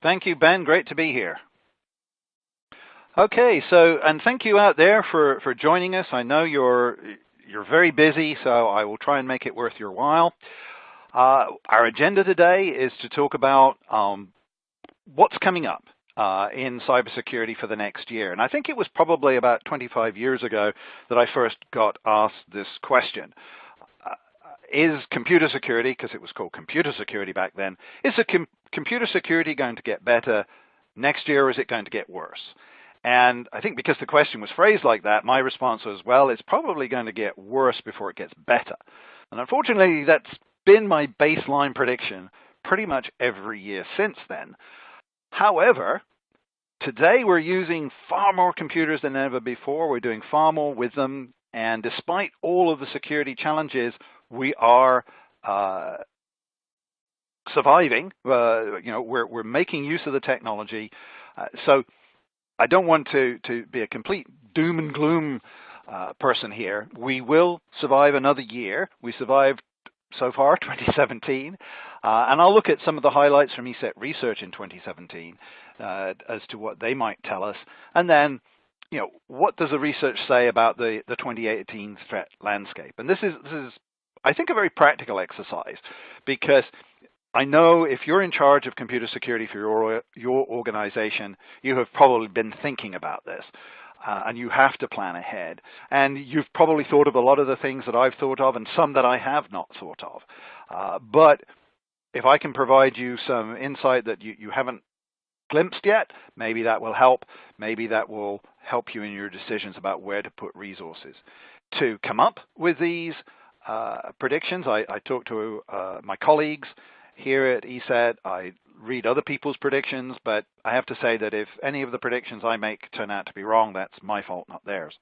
Thank you, Ben. Great to be here. Okay, and thank you out there for joining us. I know you're very busy, so I will try and make it worth your while. Our agenda today is to talk about what's coming up in cybersecurity for the next year. And I think it was probably about 25 years ago that I first got asked this question. Is computer security, because it was called computer security back then, is computer security going to get better next year, or is it going to get worse? And I think because the question was phrased like that, my response was, well, it's probably going to get worse before it gets better. And unfortunately, that's been my baseline prediction pretty much every year since then. However, today we're using far more computers than ever before. We're doing far more with them. And despite all of the security challenges, we are surviving. We're making use of the technology. So I don't want to be a complete doom and gloom person here. We will survive another year. We survived so far 2017, and I'll look at some of the highlights from ESET research in 2017 as to what they might tell us, and then what does the research say about the 2018 threat landscape? And this is I think a very practical exercise, because I know if you're in charge of computer security for your organization, you have probably been thinking about this, and you have to plan ahead. And you've probably thought of a lot of the things that I've thought of and some that I have not thought of. But if I can provide you some insight that you haven't glimpsed yet, maybe that will help. Maybe that will help you in your decisions about where to put resources. To come up with these predictions, I talk to my colleagues here at ESET. I read other people's predictions, but I have to say that if any of the predictions I make turn out to be wrong, that's my fault, not theirs.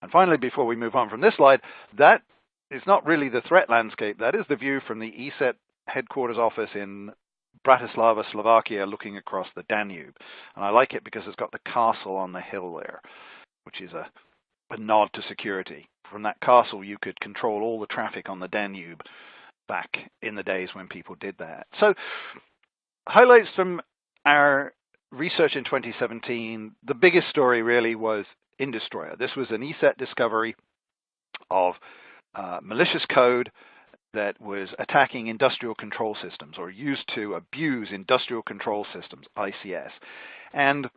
And finally, before we move on from this slide, that is not really the threat landscape. That is the view from the ESET headquarters office in Bratislava, Slovakia, looking across the Danube. And I like it because it's got the castle on the hill there, which is a nod to security. From that castle, you could control all the traffic on the Danube back in the days when people did that. So highlights from our research in 2017, the biggest story really was Industroyer. This was an ESET discovery of malicious code that was attacking industrial control systems, or used to abuse industrial control systems, ICS. And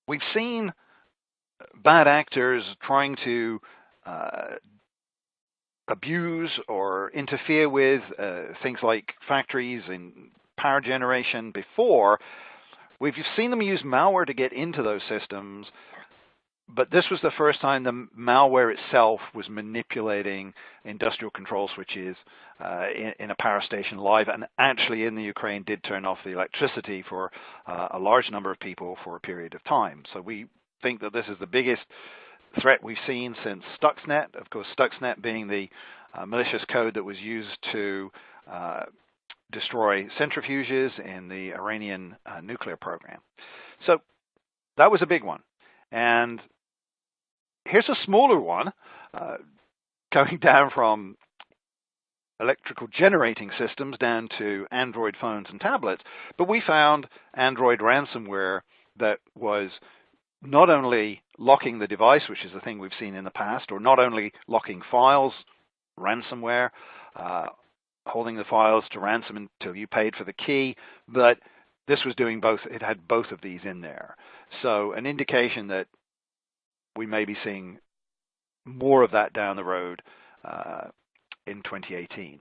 we've seen bad actors trying to abuse or interfere with things like factories and power generation before. We've seen them use malware to get into those systems, but this was the first time the malware itself was manipulating industrial control switches in a power station live, and actually in the Ukraine did turn off the electricity for a large number of people for a period of time. So we think that this is the biggest threat we've seen since Stuxnet. Of course, Stuxnet being the malicious code that was used to destroy centrifuges in the Iranian nuclear program. So that was a big one. And here's a smaller one, going down from electrical generating systems down to Android phones and tablets. But we found Android ransomware that was not only locking the device, which is a thing we've seen in the past, or not only locking files, ransomware, holding the files to ransom until you paid for the key, but this was doing both. It had both of these in there. So an indication that we may be seeing more of that down the road in 2018.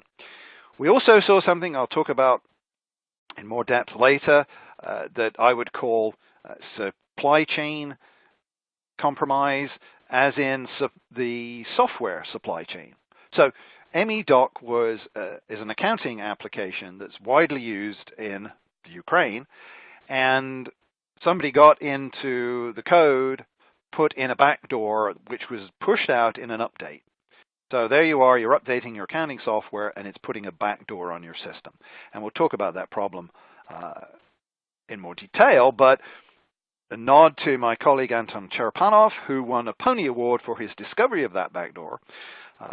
We also saw something I'll talk about in more depth later that I would call supply chain compromise, as in the software supply chain. So M.E.Doc is an accounting application that's widely used in the Ukraine, and somebody got into the code, put in a backdoor, which was pushed out in an update. So there you are, you're updating your accounting software, and it's putting a backdoor on your system. And we'll talk about that problem in more detail, but a nod to my colleague Anton Cherepanov, who won a Pony Award for his discovery of that backdoor,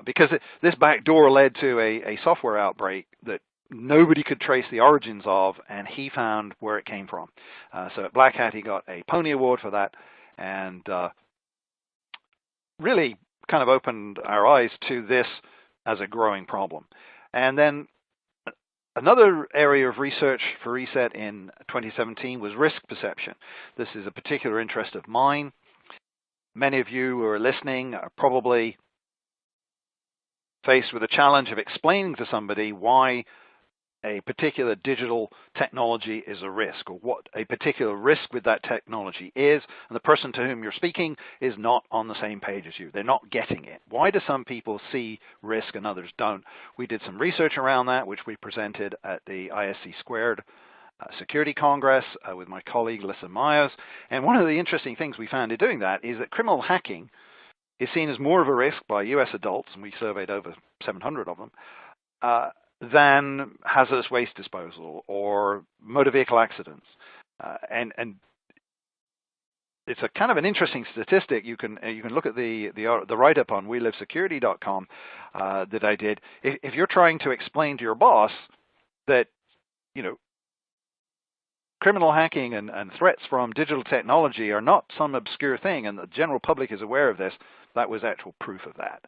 because this backdoor led to a software outbreak that nobody could trace the origins of, and he found where it came from. So at Black Hat, he got a Pony Award for that, and really kind of opened our eyes to this as a growing problem. And then another area of research for ESET in 2017 was risk perception. This is a particular interest of mine. Many of you who are listening are probably faced with the challenge of explaining to somebody why a particular digital technology is a risk, or what a particular risk with that technology is, and the person to whom you're speaking is not on the same page as you. They're not getting it. Why do some people see risk and others don't? We did some research around that, which we presented at the ISC Squared Security Congress with my colleague Lissa Myers. And one of the interesting things we found in doing that is that criminal hacking is seen as more of a risk by US adults, and we surveyed over 700 of them, than hazardous waste disposal or motor vehicle accidents. And it's a kind of an interesting statistic. You can look at the write-up on WeLiveSecurity.com that I did. If you're trying to explain to your boss that, criminal hacking and threats from digital technology are not some obscure thing, and the general public is aware of this, that was actual proof of that.